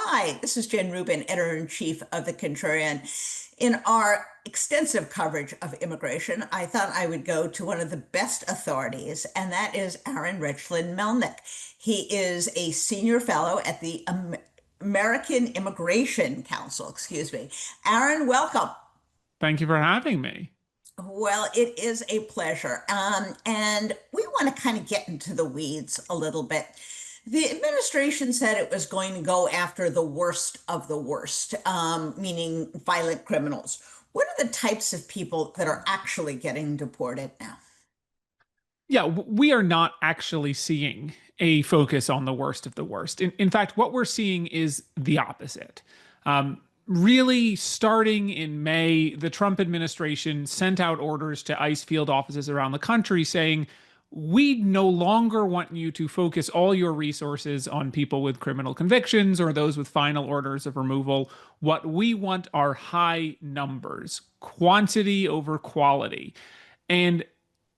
Hi, this is Jen Rubin, editor-in-chief of The Contrarian. In our extensive coverage of immigration, I thought I would go to one of the best authorities, and that is Aaron Reichlin-Melnick. He is a senior fellow at the American Immigration Council, excuse me. Aaron, welcome. Thank you for having me. Well, it is a pleasure. And we want to kind of get into the weeds a little bit. The administration said it was going to go after the worst of the worst, meaning violent criminals. What are the types of people that are actually getting deported now? Yeah, we are not actually seeing a focus on the worst of the worst. In fact, what we're seeing is the opposite. Really, starting in May, the Trump administration sent out orders to ICE field offices around the country saying, we no longer want you to focus all your resources on people with criminal convictions or those with final orders of removal. What we want are high numbers, quantity over quality. And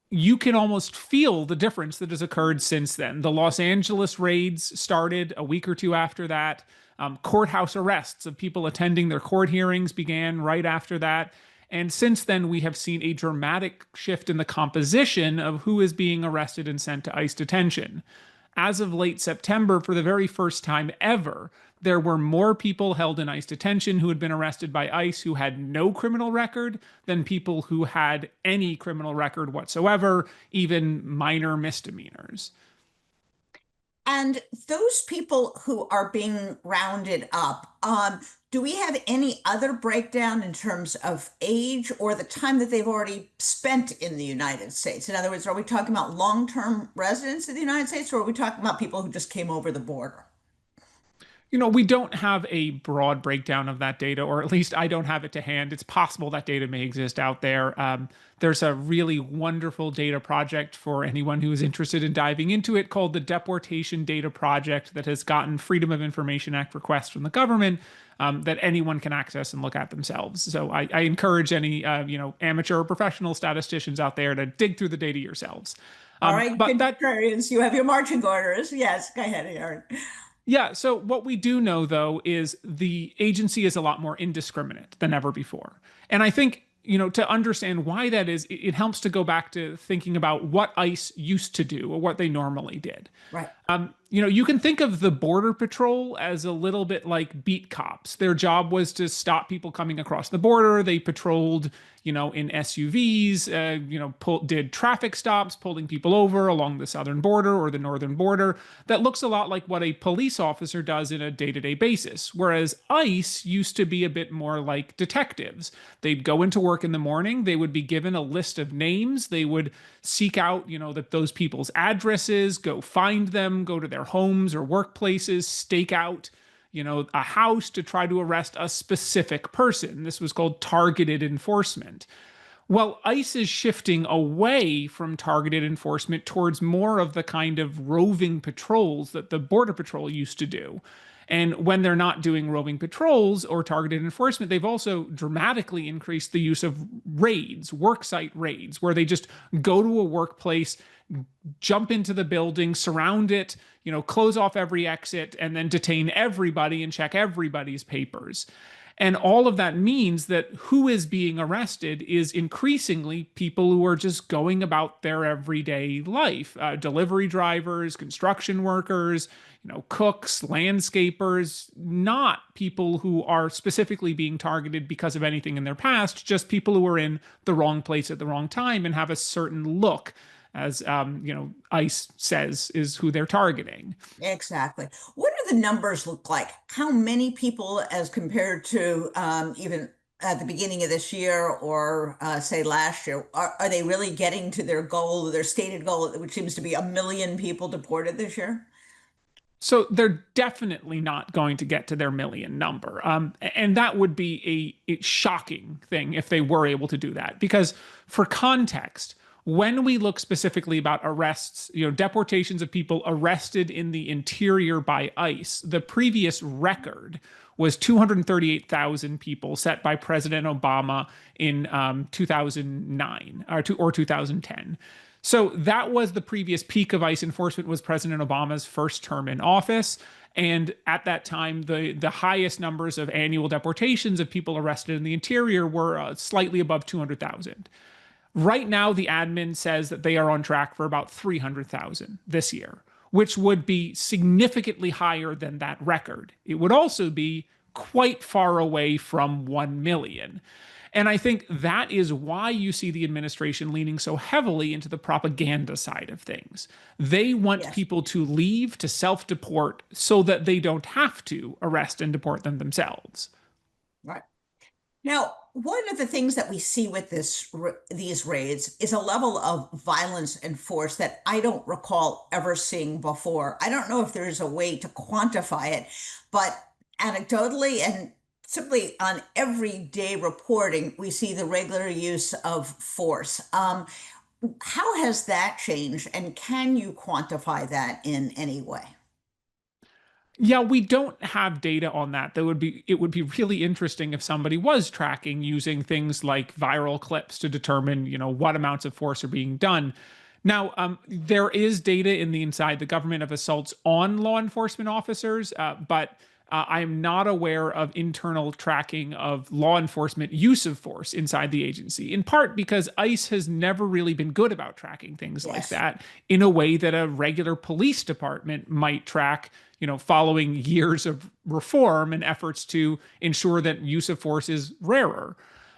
you can almost feel the difference that has occurred since then. The Los Angeles raids started a week or two after that. Courthouse arrests of people attending their court hearings began right after that. And since then, we have seen a dramatic shift in the composition of who is being arrested and sent to ICE detention. As of late September, for the very first time ever, there were more people held in ICE detention who had been arrested by ICE who had no criminal record than people who had any criminal record whatsoever, even minor misdemeanors. And those people who are being rounded up, do we have any other breakdown in terms of age or the time that they've already spent in the United States? In other words, are we talking about long-term residents of the United States, or are we talking about people who just came over the border? We don't have a broad breakdown of that data, or at least I don't have it to hand. It's possible that data may exist out there. There's a really wonderful data project for anyone who is interested in diving into it called the Deportation Data Project that has gotten Freedom of Information Act requests from the government that anyone can access and look at themselves. So I encourage any amateur or professional statisticians out there to dig through the data yourselves. All right, But that contrarians, you have your marching orders. Yes, go ahead, Aaron. Yeah, so what we do know, though, is the agency is a lot more indiscriminate than ever before. And I think, to understand why that is, it helps to go back to thinking about what ICE used to do or what they normally did. Right. You can think of the Border Patrol as a little bit like beat cops. Their job was to stop people coming across the border. They patrolled, in SUVs, did traffic stops, pulling people over along the southern border or the northern border. That looks a lot like what a police officer does in a day-to-day basis. Whereas ICE used to be a bit more like detectives. They'd go into work in the morning. They would be given a list of names. They would seek out, that those people's addresses, go find them, go to their homes or workplaces, stake out a house to try to arrest a specific person. This was called targeted enforcement. Well, ICE is shifting away from targeted enforcement towards more of the kind of roving patrols that the Border Patrol used to do. And when they're not doing roving patrols or targeted enforcement, they've also dramatically increased the use of raids, worksite raids, where they just go to a workplace, jump into the building, surround it, close off every exit, and then detain everybody and check everybody's papers. And all of that means that who is being arrested is increasingly people who are just going about their everyday life. Delivery drivers, construction workers, cooks, landscapers, not people who are specifically being targeted because of anything in their past, just people who are in the wrong place at the wrong time and have a certain look, as ICE says is who they're targeting. Exactly. What do the numbers look like? How many people, as compared to even at the beginning of this year or say last year, are they really getting to their goal, their stated goal, which seems to be 1 million people deported this year? So they're definitely not going to get to their million number. And that would be a shocking thing if they were able to do that. Because for context, when we look specifically about arrests, deportations of people arrested in the interior by ICE, the previous record was 238,000 people set by President Obama in 2009 or 2010. So that was the previous peak of ICE enforcement, was President Obama's first term in office. And at that time, the highest numbers of annual deportations of people arrested in the interior were slightly above 200,000. Right now, the admin says that they are on track for about 300,000 this year, which would be significantly higher than that record. It would also be quite far away from 1 million. And I think that is why you see the administration leaning so heavily into the propaganda side of things. They want Yes. people to leave, to self deport, so that they don't have to arrest and deport them themselves. Right. Now, one of the things that we see with these raids is a level of violence and force that I don't recall ever seeing before. I don't know if there's a way to quantify it, but anecdotally and simply on everyday reporting, we see the regular use of force. How has that changed, and can you quantify that in any way? Yeah, we don't have data on that. It would be really interesting if somebody was tracking using things like viral clips to determine, what amounts of force are being done. Now, there is data in the inside the government of assaults on law enforcement officers, but I'm not aware of internal tracking of law enforcement use of force inside the agency, in part because ICE has never really been good about tracking things like Yes. that in a way that a regular police department might track, following years of reform and efforts to ensure that use of force is rarer.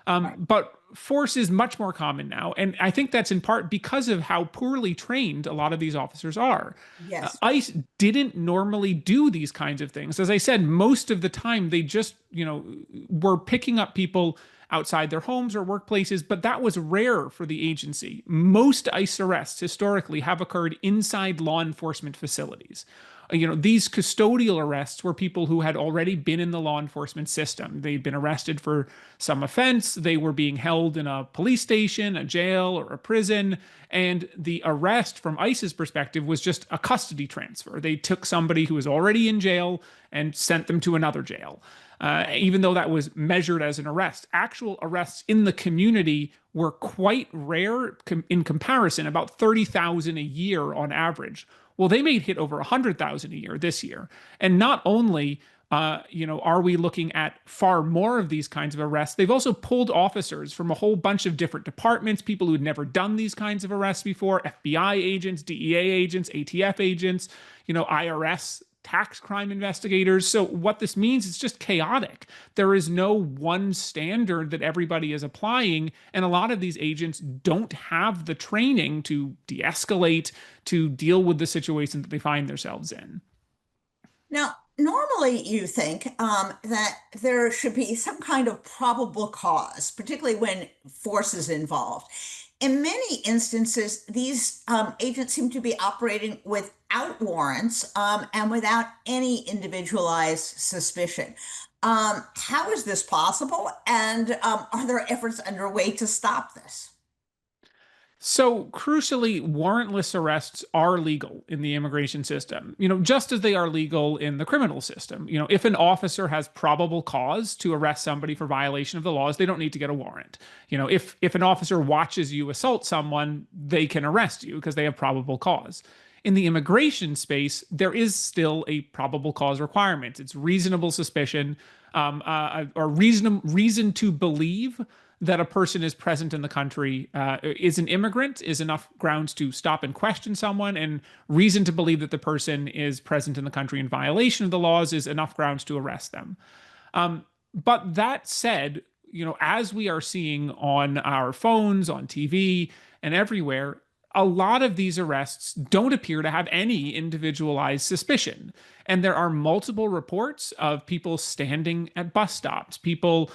Right. But force is much more common now. And I think that's in part because of how poorly trained a lot of these officers are. Yes. ICE didn't normally do these kinds of things. As I said, most of the time they just, were picking up people outside their homes or workplaces, but that was rare for the agency. Most ICE arrests historically have occurred inside law enforcement facilities. These custodial arrests were people who had already been in the law enforcement system. They'd been arrested for some offense. They were being held in a police station, a jail, or a prison. And the arrest, from ICE's perspective, was just a custody transfer. They took somebody who was already in jail and sent them to another jail. Even though that was measured as an arrest, actual arrests in the community were quite rare in comparison, about 30,000 a year on average. Well, they may hit over 100,000 a year this year. And not only, are we looking at far more of these kinds of arrests, they've also pulled officers from a whole bunch of different departments, people who had never done these kinds of arrests before, FBI agents, DEA agents, ATF agents, IRS tax crime investigators. So what this means is just chaotic. There is no one standard that everybody is applying, and a lot of these agents don't have the training to de-escalate, to deal with the situation that they find themselves in. Now, normally you think that there should be some kind of probable cause, particularly when force is involved. In many instances, these agents seem to be operating without warrants and without any individualized suspicion. How is this possible? And are there efforts underway to stop this? So, crucially, warrantless arrests are legal in the immigration system, just as they are legal in the criminal system. If an officer has probable cause to arrest somebody for violation of the laws, they don't need to get a warrant. If an officer watches you assault someone, they can arrest you because they have probable cause. In the immigration space, there is still a probable cause requirement. It's reasonable suspicion, or reason to believe that a person is present in the country, is an immigrant, is enough grounds to stop and question someone, and reason to believe that the person is present in the country in violation of the laws is enough grounds to arrest them. But that said, as we are seeing on our phones, on TV, and everywhere, a lot of these arrests don't appear to have any individualized suspicion. And there are multiple reports of people standing at bus stops, people,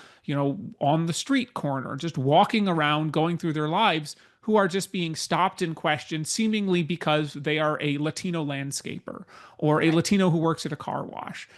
on the street corner, just walking around, going through their lives, who are just being stopped and questioned, seemingly because they are a Latino landscaper or a Right. Latino who works at a car wash.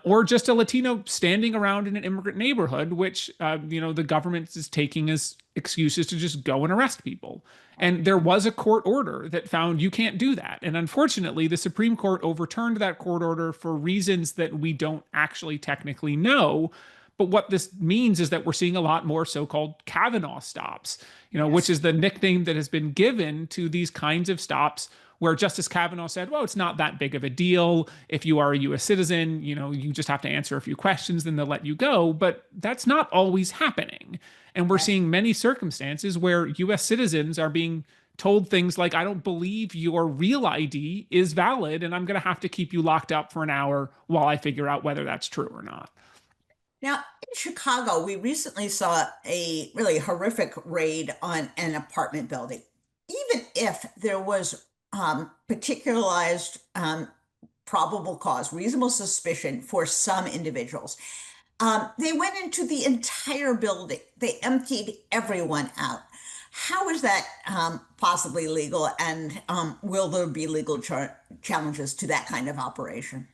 Or just a Latino standing around in an immigrant neighborhood, which the government is taking as excuses to just go and arrest people. And there was a court order that found you can't do that. And unfortunately, the Supreme Court overturned that court order for reasons that we don't actually technically know. But what this means is that we're seeing a lot more so-called Kavanaugh stops, which Yes. is the nickname that has been given to these kinds of stops where Justice Kavanaugh said, well, it's not that big of a deal. If you are a US citizen, you just have to answer a few questions, then they'll let you go. But that's not always happening. And we're Right. seeing many circumstances where US citizens are being told things like, I don't believe your real ID is valid, and I'm going to have to keep you locked up for an hour while I figure out whether that's true or not. Now, in Chicago, we recently saw a really horrific raid on an apartment building. Even if there was particularized probable cause, reasonable suspicion for some individuals, they went into the entire building. They emptied everyone out. How is that possibly legal? And will there be legal challenges to that kind of operation?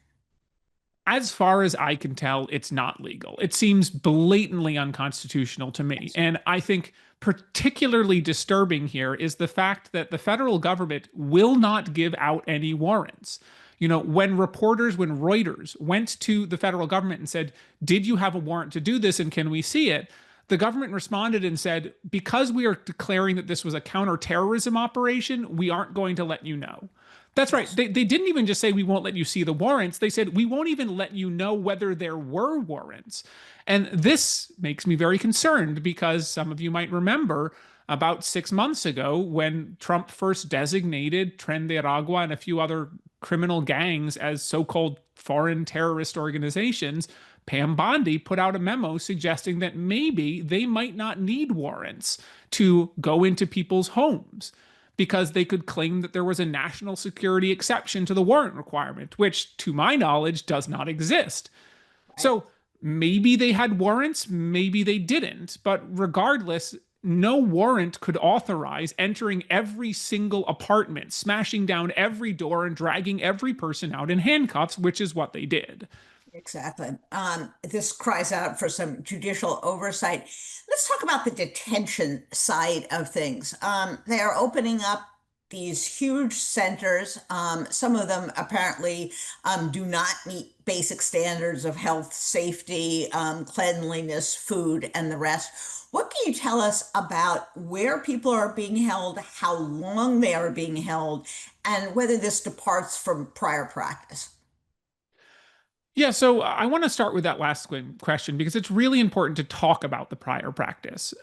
As far as I can tell, it's not legal. It seems blatantly unconstitutional to me. Yes. And I think particularly disturbing here is the fact that the federal government will not give out any warrants. When Reuters went to the federal government and said, did you have a warrant to do this and can we see it? The government responded and said, because we are declaring that this was a counterterrorism operation, we aren't going to let you know. That's right. Yes. They didn't even just say we won't let you see the warrants. They said we won't even let you know whether there were warrants. And this makes me very concerned because some of you might remember about 6 months ago when Trump first designated Tren de Aragua and a few other criminal gangs as so-called foreign terrorist organizations. Pam Bondi put out a memo suggesting that maybe they might not need warrants to go into people's homes, because they could claim that there was a national security exception to the warrant requirement, which, to my knowledge, does not exist. Right. So maybe they had warrants, maybe they didn't. But regardless, no warrant could authorize entering every single apartment, smashing down every door, and dragging every person out in handcuffs, which is what they did. Exactly. This cries out for some judicial oversight. Let's talk about the detention side of things. They are opening up these huge centers. Some of them apparently do not meet basic standards of health, safety, cleanliness, food, and the rest. What can you tell us about where people are being held, how long they are being held, and whether this departs from prior practice? Yeah, so I want to start with that last question because it's really important to talk about the prior practice.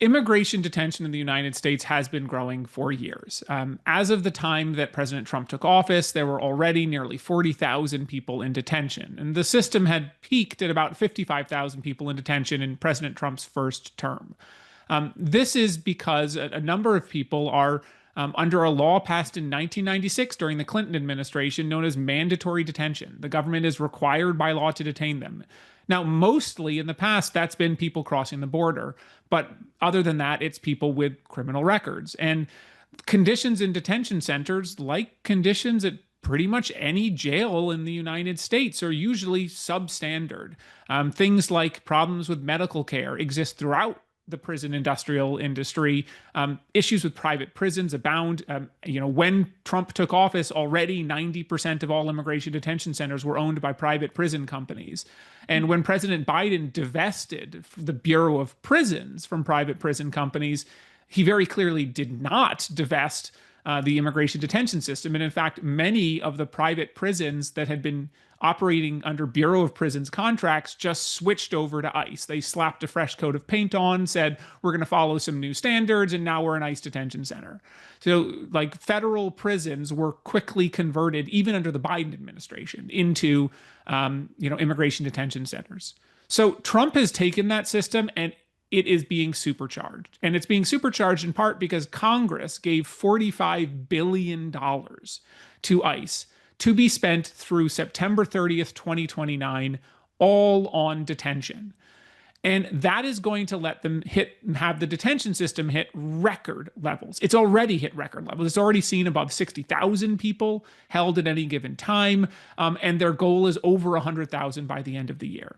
Immigration detention in the United States has been growing for years. As of the time that President Trump took office, there were already nearly 40,000 people in detention, and the system had peaked at about 55,000 people in detention in President Trump's first term. This is because a number of people are under a law passed in 1996 during the Clinton administration known as mandatory detention. The government is required by law to detain them. Now, mostly in the past, that's been people crossing the border. But other than that, it's people with criminal records. And conditions in detention centers, like conditions at pretty much any jail in the United States, are usually substandard. Things like problems with medical care exist throughout the prison industrial industry. Issues with private prisons abound. When Trump took office, already 90% of all immigration detention centers were owned by private prison companies. And when President Biden divested the Bureau of Prisons from private prison companies, he very clearly did not divest the immigration detention system. And in fact, many of the private prisons that had been operating under Bureau of Prisons contracts just switched over to ICE. They slapped a fresh coat of paint on, said, we're going to follow some new standards, and now we're an ICE detention center. So, like, federal prisons were quickly converted, even under the Biden administration, into, immigration detention centers. So Trump has taken that system and it is being supercharged. And it's being supercharged in part because Congress gave $45 billion to ICE to be spent through September 30th, 2029, all on detention. And that is going to let them have the detention system hit record levels. It's already hit record levels. It's already seen above 60,000 people held at any given time. And their goal is over 100,000 by the end of the year.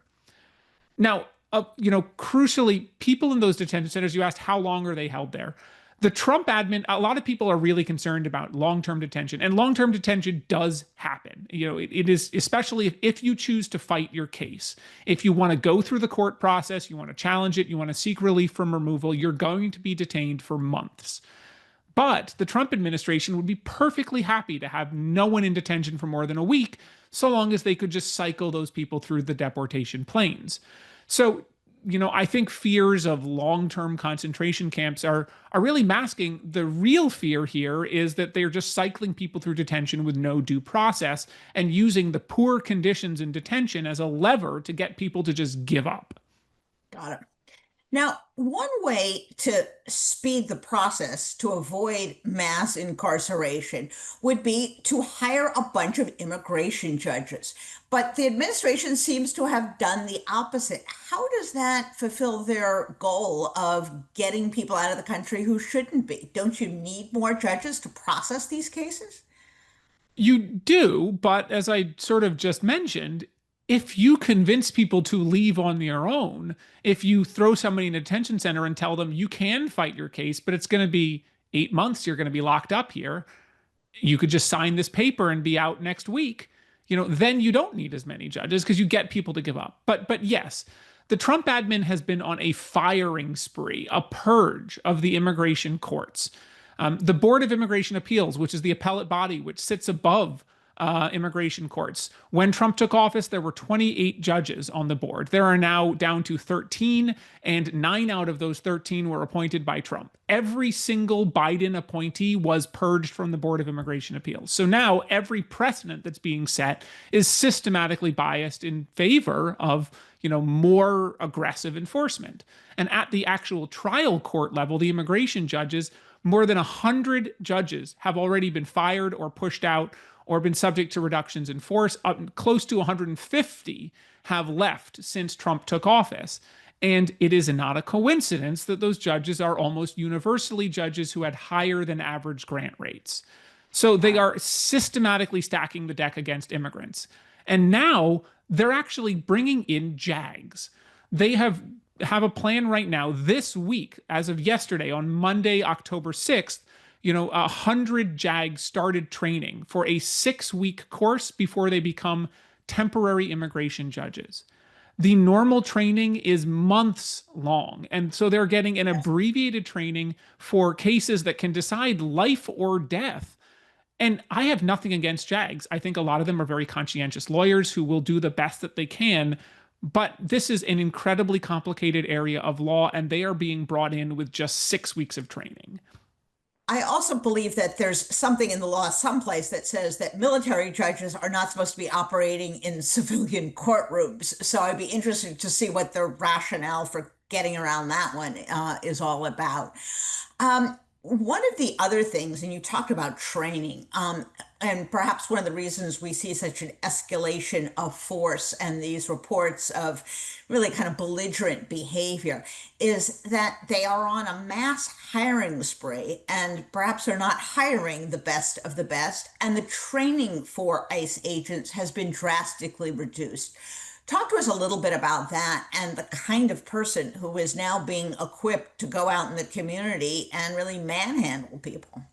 Now, crucially, people in those detention centers, you asked how long are they held there? The Trump admin, a lot of people are really concerned about long-term detention, and long-term detention does happen. It is, especially if you choose to fight your case. If you want to go through the court process, you want to challenge it, you want to seek relief from removal, you're going to be detained for months. But the Trump administration would be perfectly happy to have no one in detention for more than a week, so long as they could just cycle those people through the deportation planes. So, I think fears of long-term concentration camps are really masking the real fear here is that they're just cycling people through detention with no due process and using the poor conditions in detention as a lever to get people to just give up. Got it. Now, one way to speed the process to avoid mass incarceration would be to hire a bunch of immigration judges. But the administration seems to have done the opposite. How does that fulfill their goal of getting people out of the country who shouldn't be? Don't you need more judges to process these cases? You do, but as I sort of just mentioned, if you convince people to leave on their own, if you throw somebody in a detention center and tell them you can fight your case, but it's going to be 8 months, you're going to be locked up here, you could just sign this paper and be out next week, then you don't need as many judges because you get people to give up. But yes, the Trump admin has been on a firing spree, a purge of the immigration courts. The Board of Immigration Appeals, which is the appellate body which sits above immigration courts. When Trump took office, there were 28 judges on the board. There are now down to 13, and 9 out of those 13 were appointed by Trump. Every single Biden appointee was purged from the Board of Immigration Appeals. So now every precedent that's being set is systematically biased in favor of, more aggressive enforcement. And at the actual trial court level, the immigration judges, more than 100 judges have already been fired or pushed out or been subject to reductions in force. Close to 150 have left since Trump took office. And it is not a coincidence that those judges are almost universally judges who had higher than average grant rates. So they are systematically stacking the deck against immigrants. And now they're actually bringing in JAGs. They have a plan right now this week, as of yesterday, on Monday, October 6th, 100 JAGs started training for a 6-week course before they become temporary immigration judges. The normal training is months long. And so they're getting an abbreviated training for cases that can decide life or death. And I have nothing against JAGs. I think a lot of them are very conscientious lawyers who will do the best that they can. But this is an incredibly complicated area of law, and they are being brought in with just 6 weeks of training. I also believe that there's something in the law someplace that says that military judges are not supposed to be operating in civilian courtrooms. So I'd be interested to see what the rationale for getting around that one is all about. One of the other things, and you talked about training, and perhaps one of the reasons we see such an escalation of force and these reports of really kind of belligerent behavior, is that they are on a mass hiring spree, and perhaps they're not hiring the best of the best, and the training for ICE agents has been drastically reduced. Talk to us a little bit about that and the kind of person who is now being equipped to go out in the community and really manhandle people.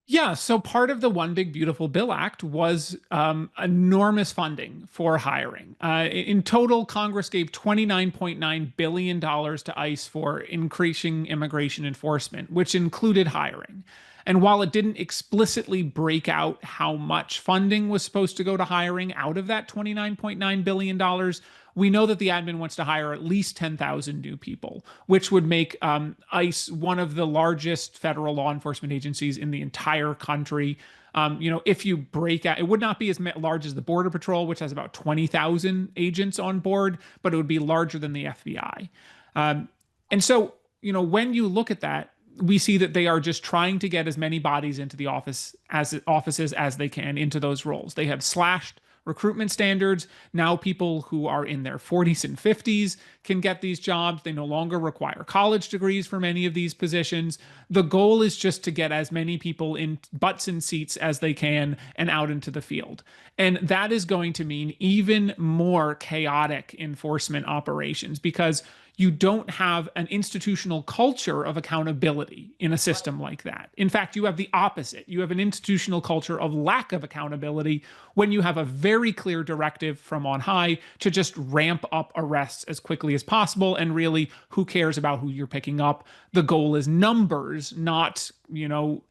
Yeah, so part of the One Big Beautiful Bill Act was enormous funding for hiring. In total, Congress gave $29.9 billion to ICE for increasing immigration enforcement, which included hiring. And while it didn't explicitly break out how much funding was supposed to go to hiring out of that $29.9 billion, we know that the admin wants to hire at least 10,000 new people, which would make ICE one of the largest federal law enforcement agencies in the entire country. If you break out, it would not be as large as the Border Patrol, which has about 20,000 agents on board, but it would be larger than the FBI. And so, when you look at that, we see that they are just trying to get as many bodies into the offices as they can into those roles. They have slashed recruitment standards. Now people who are in their 40s and 50s can get these jobs. They no longer require college degrees for many of these positions. The goal is just to get as many people in butts and seats as they can and out into the field. And that is going to mean even more chaotic enforcement operations because you don't have an institutional culture of accountability in a system like that. In fact, you have the opposite. You have an institutional culture of lack of accountability when you have a very clear directive from on high to just ramp up arrests as quickly as possible. And really, who cares about who you're picking up? The goal is numbers, not,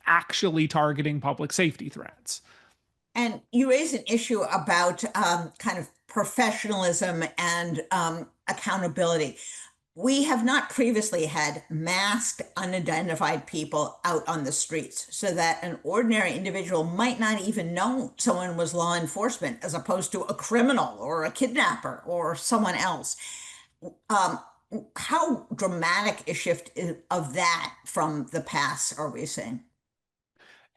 actually targeting public safety threats. And you raise an issue about kind of professionalism and accountability. We have not previously had masked, unidentified people out on the streets, so that an ordinary individual might not even know someone was law enforcement as opposed to a criminal or a kidnapper or someone else. Um, how dramatic a shift of that from the past are we seeing?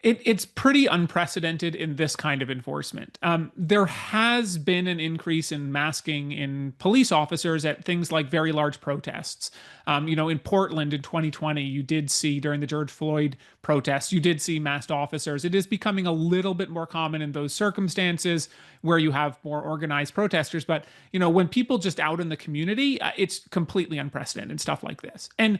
It's pretty unprecedented in this kind of enforcement. There has been an increase in masking in police officers at things like very large protests. In Portland in 2020, you did see during the George Floyd protests, you did see masked officers. It is becoming a little bit more common in those circumstances where you have more organized protesters. But, when people just out in the community, it's completely unprecedented stuff like this. And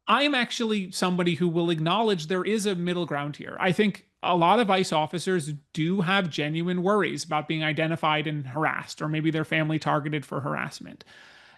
I am actually somebody who will acknowledge there is a middle ground here. I think a lot of ICE officers do have genuine worries about being identified and harassed, or maybe their family targeted for harassment.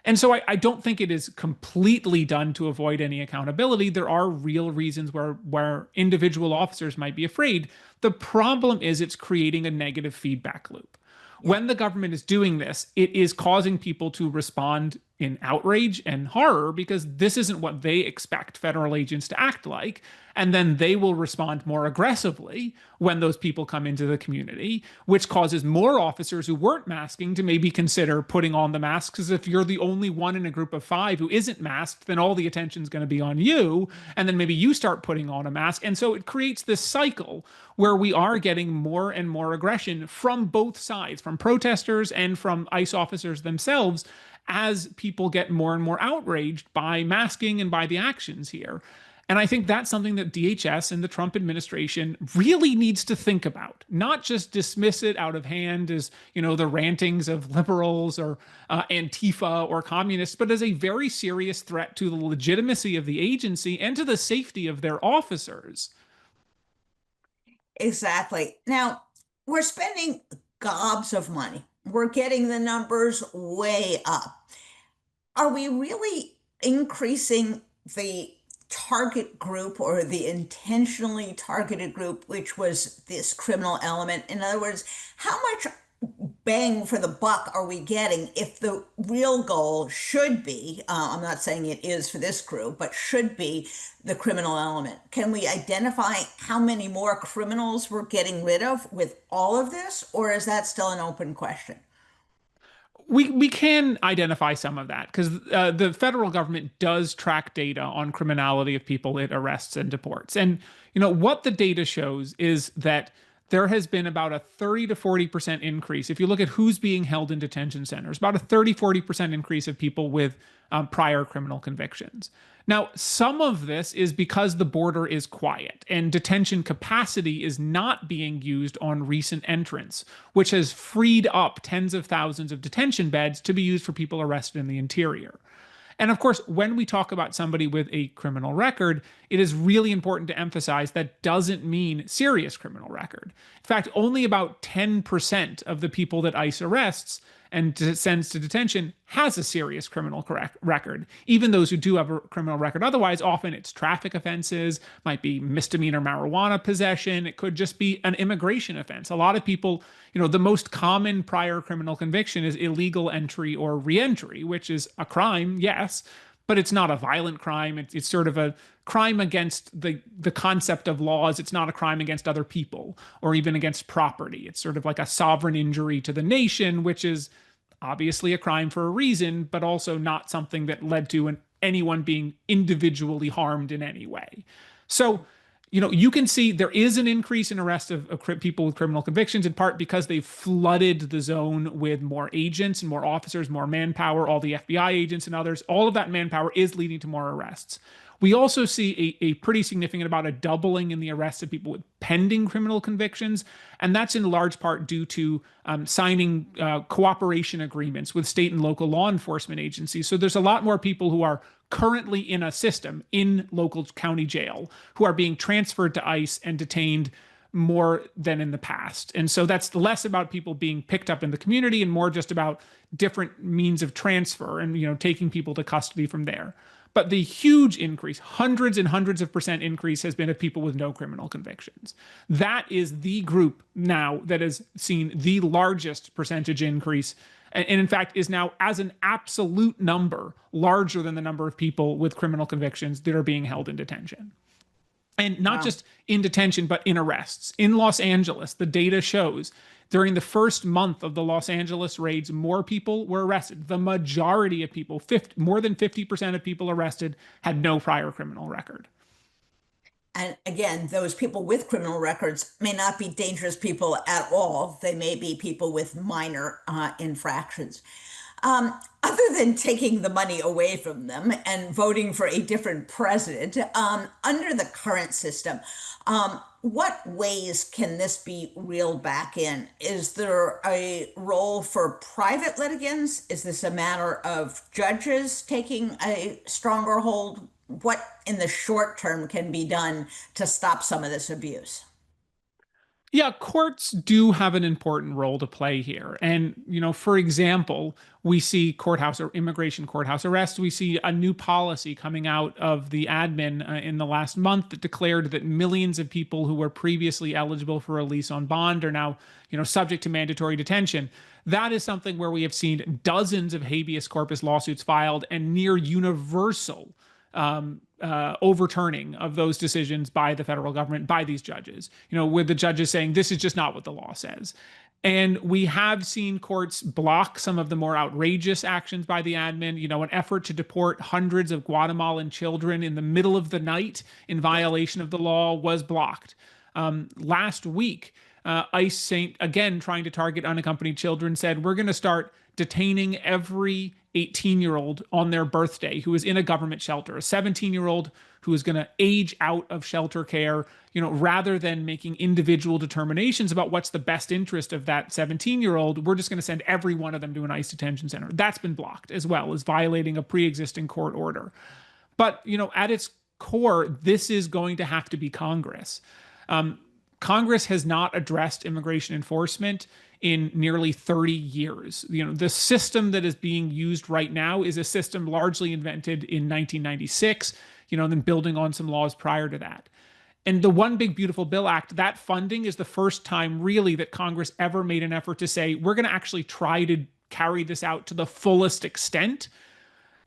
And so I don't think it is completely done to avoid any accountability. There are real reasons where individual officers might be afraid. The problem is it's creating a negative feedback loop. When the government is doing this, it is causing people to respond in outrage and horror because this isn't what they expect federal agents to act like. And then they will respond more aggressively when those people come into the community, which causes more officers who weren't masking to maybe consider putting on the mask. Because if you're the only one in a group of 5 who isn't masked, then all the attention's going to be on you. And then maybe you start putting on a mask. And so it creates this cycle where we are getting more and more aggression from both sides, from protesters and from ICE officers themselves, as people get more and more outraged by masking and by the actions here. And I think that's something that DHS and the Trump administration really needs to think about, not just dismiss it out of hand as, the rantings of liberals or Antifa or communists, but as a very serious threat to the legitimacy of the agency and to the safety of their officers. Exactly. Now, we're spending gobs of money. We're getting the numbers way up. Are we really increasing the target group or the intentionally targeted group, which was this criminal element? In other words, how much bang for the buck are we getting if the real goal should be, I'm not saying it is for this group, but should be the criminal element? Can we identify how many more criminals we're getting rid of with all of this, or is that still an open question? We can identify some of that because the federal government does track data on criminality of people it arrests and deports. And what the data shows is that there has been about a 30 to 40% increase. If you look at who's being held in detention centers, about a 30-40% increase of people with prior criminal convictions. Now, some of this is because the border is quiet and detention capacity is not being used on recent entrants, which has freed up tens of thousands of detention beds to be used for people arrested in the interior. And of course, when we talk about somebody with a criminal record, it is really important to emphasize that doesn't mean serious criminal record. In fact, only about 10% of the people that ICE arrests and sends to detention has a serious criminal record. Even those who do have a criminal record otherwise, often it's traffic offenses, might be misdemeanor marijuana possession. It could just be an immigration offense. A lot of people, the most common prior criminal conviction is illegal entry or reentry, which is a crime, yes, but it's not a violent crime. It's sort of a crime against the concept of laws. It's not a crime against other people or even against property. It's sort of like a sovereign injury to the nation, which is obviously a crime for a reason, but also not something that led to anyone being individually harmed in any way. So, you can see there is an increase in arrest of people with criminal convictions, in part because they've flooded the zone with more agents and more officers, more manpower, all the FBI agents and others. All of that manpower is leading to more arrests. We also see a pretty significant, about a doubling in the arrests of people with pending criminal convictions. And that's in large part due to signing cooperation agreements with state and local law enforcement agencies. So there's a lot more people who are currently in a system in local county jail who are being transferred to ICE and detained more than in the past. And so that's less about people being picked up in the community and more just about different means of transfer and, taking people to custody from there. But the huge increase, hundreds and hundreds of percent increase, has been of people with no criminal convictions. That is the group now that has seen the largest percentage increase, and in fact is now, as an absolute number, larger than the number of people with criminal convictions that are being held in detention. And not just in detention, but in arrests. In Los Angeles, the data shows during the first month of the Los Angeles raids, more people were arrested. The majority of people, more than 50% of people arrested, had no prior criminal record. And again, those people with criminal records may not be dangerous people at all. They may be people with minor infractions. Other than taking the money away from them and voting for a different president, under the current system, what ways can this be reeled back in? Is there a role for private litigants? Is this a matter of judges taking a stronger hold? What in the short term can be done to stop some of this abuse? Yeah, courts do have an important role to play here. And, for example, we see courthouse or immigration courthouse arrests. We see a new policy coming out of the admin in the last month that declared that millions of people who were previously eligible for release on bond are now, subject to mandatory detention. That is something where we have seen dozens of habeas corpus lawsuits filed and near universal overturning of those decisions by the federal government, by these judges, with the judges saying this is just not what the law says. And we have seen courts block some of the more outrageous actions by the admin. An effort to deport hundreds of Guatemalan children in the middle of the night in violation of the law was blocked. Last week, ICE, again trying to target unaccompanied children, said we're going to start detaining every 18-year-old on their birthday who is in a government shelter, a 17-year-old who is going to age out of shelter care, rather than making individual determinations about what's the best interest of that 17-year-old, we're just going to send every one of them to an ICE detention center. That's been blocked, as well as violating a pre-existing court order. But, at its core, this is going to have to be Congress. Congress has not addressed immigration enforcement in nearly 30 years. The system that is being used right now is a system largely invented in 1996, and then building on some laws prior to that. And the One Big Beautiful Bill Act, that funding is the first time really that Congress ever made an effort to say, we're going to actually try to carry this out to the fullest extent.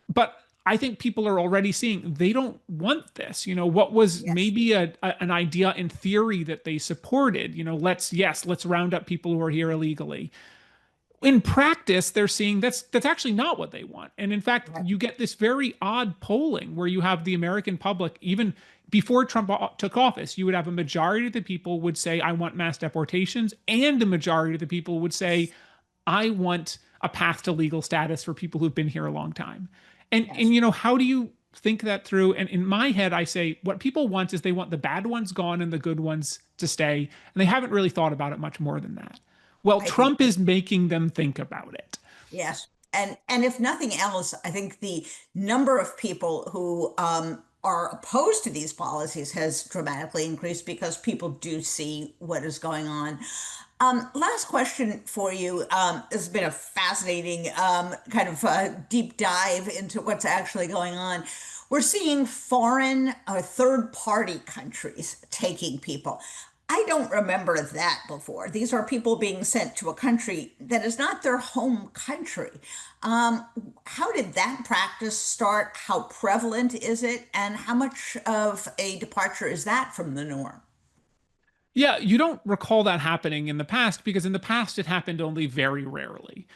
But I think people are already seeing they don't want this. What was maybe an idea in theory that they supported, let's round up people who are here illegally. In practice, they're seeing that's actually not what they want. And in fact, you get this very odd polling where you have the American public, even before Trump took office, you would have a majority of the people would say, I want mass deportations, and a majority of the people would say, I want a path to legal status for people who've been here a long time. And how do you think that through? And in my head, I say what people want is they want the bad ones gone and the good ones to stay. And they haven't really thought about it much more than that. Well, Trump is making them think about it. Yes. And if nothing else, I think the number of people who are opposed to these policies has dramatically increased because people do see what is going on. Last question for you. This has been a fascinating kind of deep dive into what's actually going on. We're seeing foreign or third-party countries taking people. I don't remember that before. These are people being sent to a country that is not their home country. How did that practice start? How prevalent is it? And how much of a departure is that from the norm? Yeah, you don't recall that happening in the past because in the past it happened only very rarely.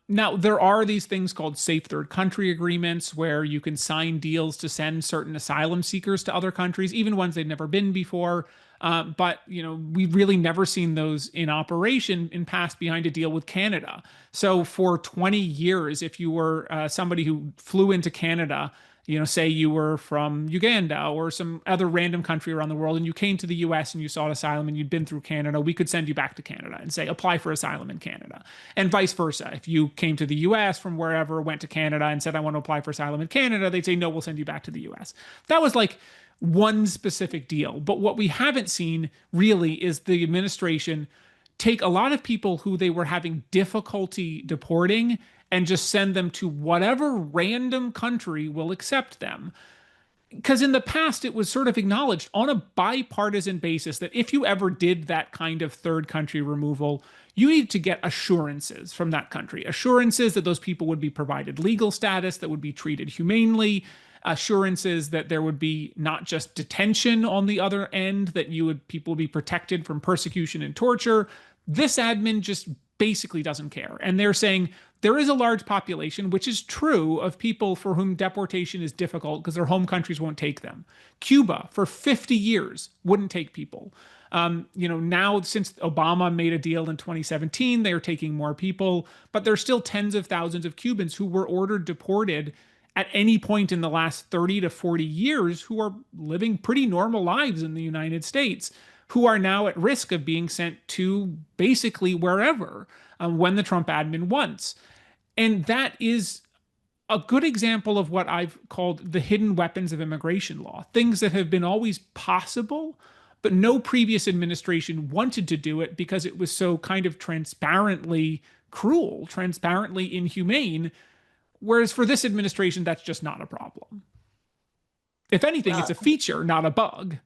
Now, there are these things called safe third country agreements where you can sign deals to send certain asylum seekers to other countries, even ones they've never been before. But, we've really never seen those in operation in past behind a deal with Canada. So for 20 years, if you were somebody who flew into Canada Say you were from Uganda or some other random country around the world and you came to the US and you sought asylum and you'd been through Canada, we could send you back to Canada and say, apply for asylum in Canada. And vice versa. If you came to the US from wherever, went to Canada and said, I want to apply for asylum in Canada, they'd say, no, we'll send you back to the US. That was like one specific deal. But what we haven't seen really is the administration take a lot of people who they were having difficulty deporting and just send them to whatever random country will accept them. Because in the past, it was sort of acknowledged on a bipartisan basis that if you ever did that kind of third country removal, you need to get assurances from that country, assurances that those people would be provided legal status, that would be treated humanely, assurances that there would be not just detention on the other end, that people would be protected from persecution and torture. This admin just basically doesn't care. And they're saying there is a large population, which is true, of people for whom deportation is difficult because their home countries won't take them. Cuba, for 50 years, wouldn't take people. Now since Obama made a deal in 2017, they are taking more people, but there's still tens of thousands of Cubans who were ordered deported at any point in the last 30 to 40 years who are living pretty normal lives in the United States, who are now at risk of being sent to basically wherever when the Trump admin wants. And that is a good example of what I've called the hidden weapons of immigration law, things that have been always possible, but no previous administration wanted to do it because it was so kind of transparently cruel, transparently inhumane. Whereas for this administration, that's just not a problem. If anything, it's Well, a feature, not a bug.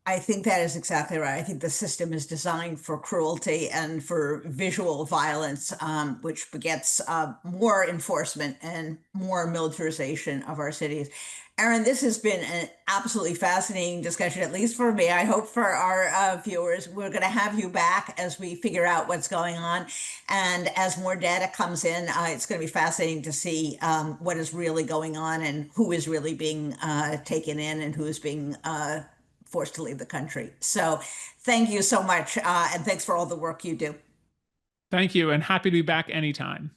I think that is exactly right. I think the system is designed for cruelty and for visual violence, which begets more enforcement and more militarization of our cities. Aaron, this has been an absolutely fascinating discussion, at least for me. I hope for our viewers. We're going to have you back as we figure out what's going on. And as more data comes in, it's going to be fascinating to see what is really going on and who is really being taken in and who is being forced to leave the country. So thank you so much. And thanks for all the work you do. Thank you, and happy to be back anytime.